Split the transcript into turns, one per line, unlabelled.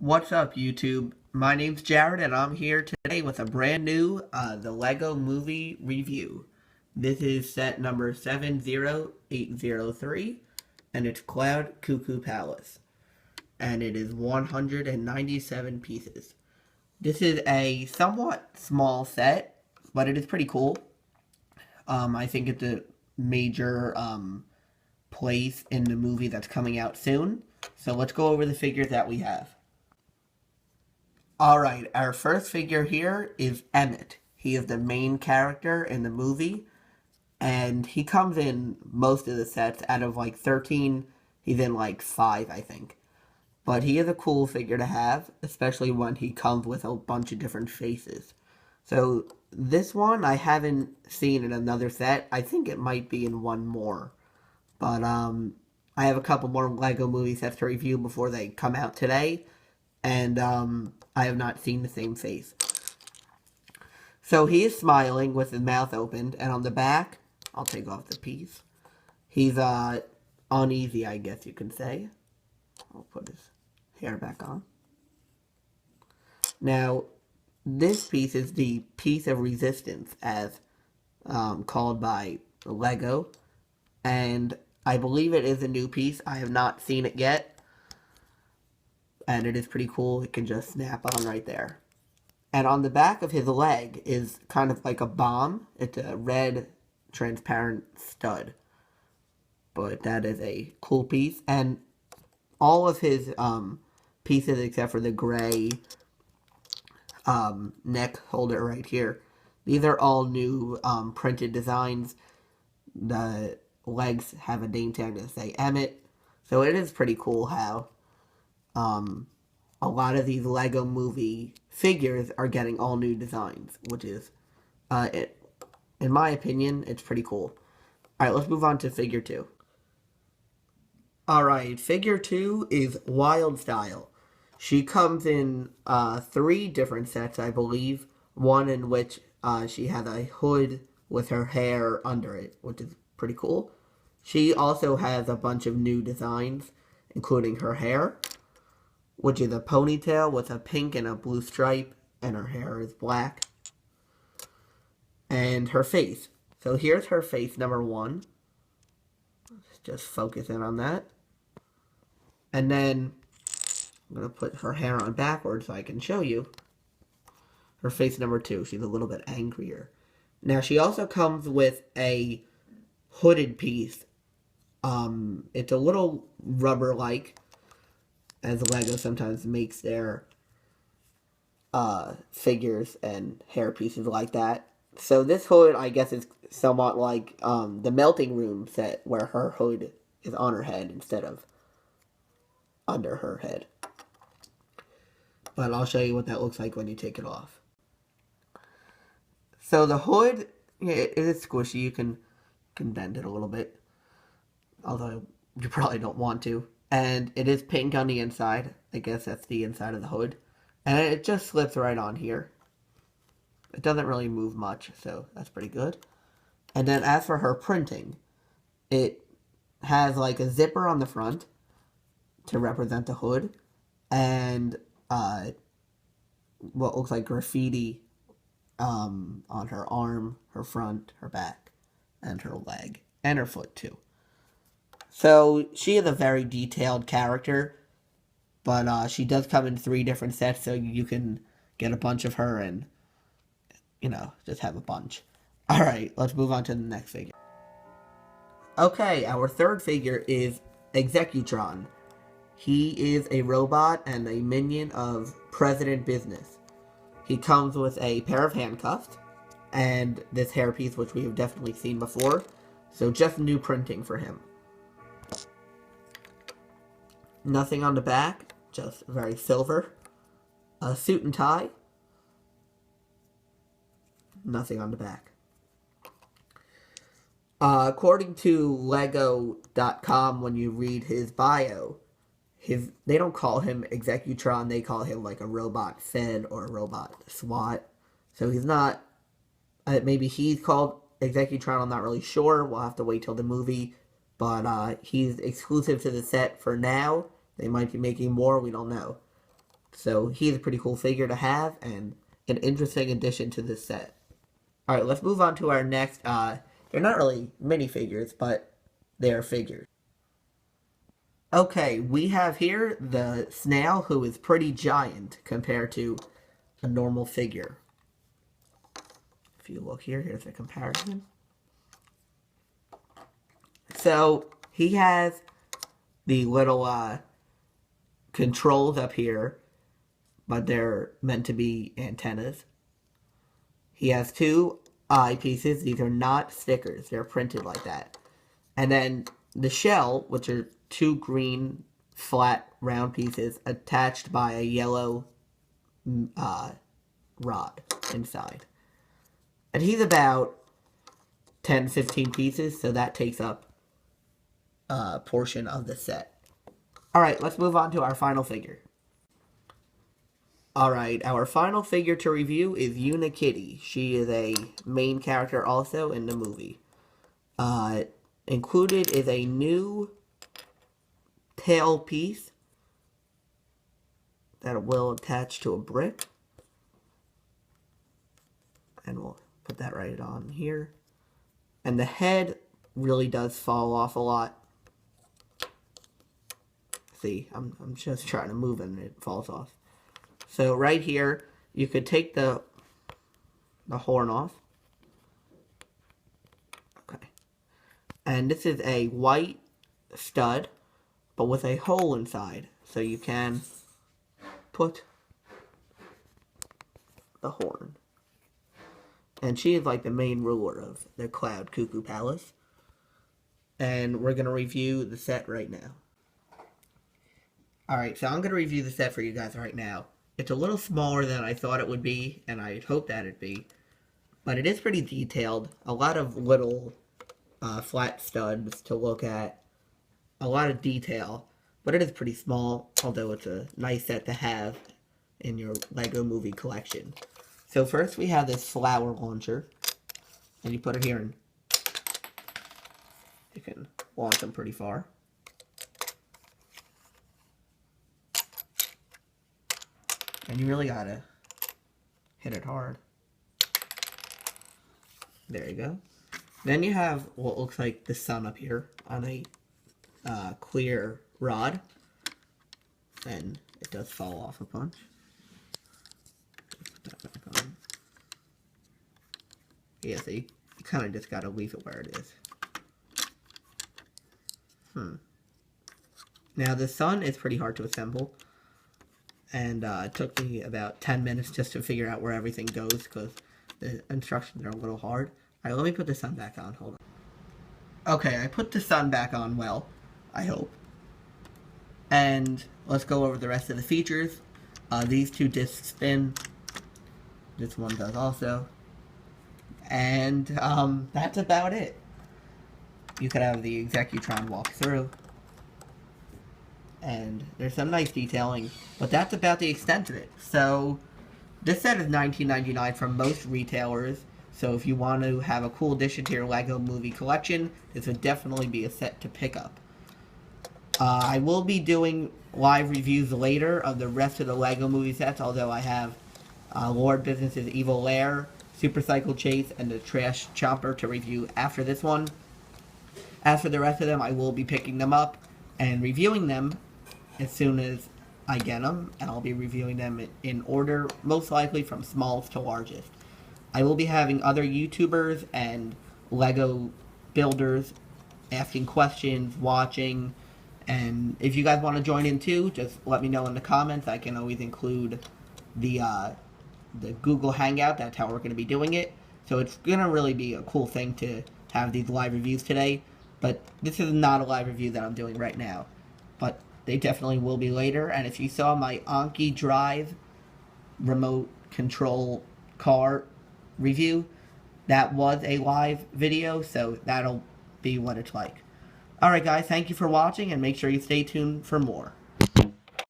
What's up, YouTube? My name's Jared, and I'm here today with a brand new The Lego Movie review. This is set number 70803, and it's Cloud Cuckoo Palace, and it is 197 pieces. This is a somewhat small set, but it is pretty cool. I think it's a major place in the movie that's coming out soon. So let's go over the figures that we have. Alright, our first figure here is Emmett. He is the main character in the movie, and he comes in most of the sets. Out of like 13, he's in like 5, I think. But he is a cool figure to have, especially when he comes with a bunch of different faces. So this one I haven't seen in another set. I think it might be in one more. But I have a couple more Lego movie sets to review before they come out today. And I have not seen the same face. So he is smiling with his mouth opened, and on the back, I'll take off the piece. He's uneasy, I guess you can say. I'll put his hair back on. Now, this piece is the piece of resistance, as called by Lego, and I believe it is a new piece. I have not seen it yet. And it is pretty cool. It can just snap on right there. And on the back of his leg is kind of like a bomb. It's a red, transparent stud. But that is a cool piece. And all of his pieces, except for the gray neck holder right here, these are all new printed designs. The legs have a name tag that say Emmett. So it is pretty cool how a lot of these Lego movie figures are getting all new designs, which is, in my opinion, it's pretty cool. Alright, let's move on to figure 2. Alright, figure 2 is Wild Style. She comes in 3 different sets, I believe. One in which she has a hood with her hair under it, which is pretty cool. She also has a bunch of new designs, including her hair, which is a ponytail with a pink and a blue stripe, and her hair is black. And her face. So here's her face, number 1. Let's just focus in on that. And then I'm going to put her hair on backwards so I can show you. Her face, number 2. She's a little bit angrier. Now, she also comes with a hooded piece. It's a little rubber-like, as Lego sometimes makes their figures and hair pieces like that. So this hood, I guess, is somewhat like the Melting Room set, where her hood is on her head instead of under her head. But I'll show you what that looks like when you take it off. So the hood, it is squishy. You can bend it a little bit, although you probably don't want to. And it is pink on the inside. I guess that's the inside of the hood. And it just slips right on here. It doesn't really move much, so that's pretty good. And then as for her printing, it has like a zipper on the front to represent the hood. And what looks like graffiti on her arm, her front, her back, and her leg. And her foot, too. So, she is a very detailed character, but she does come in 3 different sets, so you can get a bunch of her and, just have a bunch. Alright, let's move on to the next figure. Okay, our third figure is Executron. He is a robot and a minion of President Business. He comes with a pair of handcuffs, and this hairpiece, which we have definitely seen before, so just new printing for him. Nothing on the back, just very silver. A suit and tie. Nothing on the back. According to Lego.com, when you read his bio, they don't call him Executron, they call him like a robot Fed or a robot SWAT. So he's not, maybe he's called Executron, I'm not really sure. We'll have to wait till the movie. But he's exclusive to the set for now. They might be making more, we don't know. So he's a pretty cool figure to have and an interesting addition to this set. Alright, let's move on to our next, they're not really minifigures, but they're figures. Okay, we have here the snail, who is pretty giant compared to a normal figure. If you look here, here's a comparison. So, he has the little controls up here, but they're meant to be antennas. He has 2 eyepieces. These are not stickers. They're printed like that. And then the shell, which are 2 green, flat, round pieces attached by a yellow rod inside. And he's about 10-15 pieces, so that takes up a portion of the set. Alright, let's move on to our final figure. Alright, our final figure to review is Unikitty. She is a main character also in the movie. Included is a new tail piece that will attach to a brick. And we'll put that right on here. And the head really does fall off a lot. See, I'm just trying to move it and it falls off. So right here, you could take the horn off. Okay. And this is a white stud, but with a hole inside. So you can put the horn. And she is like the main ruler of the Cloud Cuckoo Palace. And we're going to review the set right now. Alright, so I'm going to review the set for you guys right now. It's a little smaller than I thought it would be, and I hoped that it'd be. But it is pretty detailed. A lot of little flat studs to look at. A lot of detail. But it is pretty small, although it's a nice set to have in your Lego Movie collection. So first we have this flower launcher. And you put it here and you can launch them pretty far. And you really gotta hit it hard. There you go. Then you have what looks like the sun up here on a clear rod. And it does fall off a bunch. Put that back on. Yeah, see? You kind of just gotta leave it where it is. Now the sun is pretty hard to assemble. And it took me about 10 minutes just to figure out where everything goes because the instructions are a little hard. Alright, let me put the sun back on. Hold on. Okay, I put the sun back on well, I hope. And let's go over the rest of the features. These 2 discs spin. This one does also. And that's about it. You could have the Executron walk through. And there's some nice detailing, but that's about the extent of it. So, this set is $19.99 from most retailers, so if you want to have a cool addition to your Lego Movie collection, this would definitely be a set to pick up. I will be doing live reviews later of the rest of the Lego Movie sets, although I have Lord Business's Evil Lair, Super Cycle Chase, and the Trash Chomper to review after this one. As for the rest of them, I will be picking them up and reviewing them as soon as I get them, and I'll be reviewing them in order, most likely from smallest to largest. I will be having other YouTubers and Lego builders asking questions, watching, and if you guys want to join in too, just let me know in the comments. I can always include the Google Hangout. That's how we're going to be doing it. So it's going to really be a cool thing to have these live reviews today, but this is not a live review that I'm doing right now. But they definitely will be later, and if you saw my Anki Drive remote control car review, that was a live video, so that'll be what it's like. Alright guys, thank you for watching, and make sure you stay tuned for more.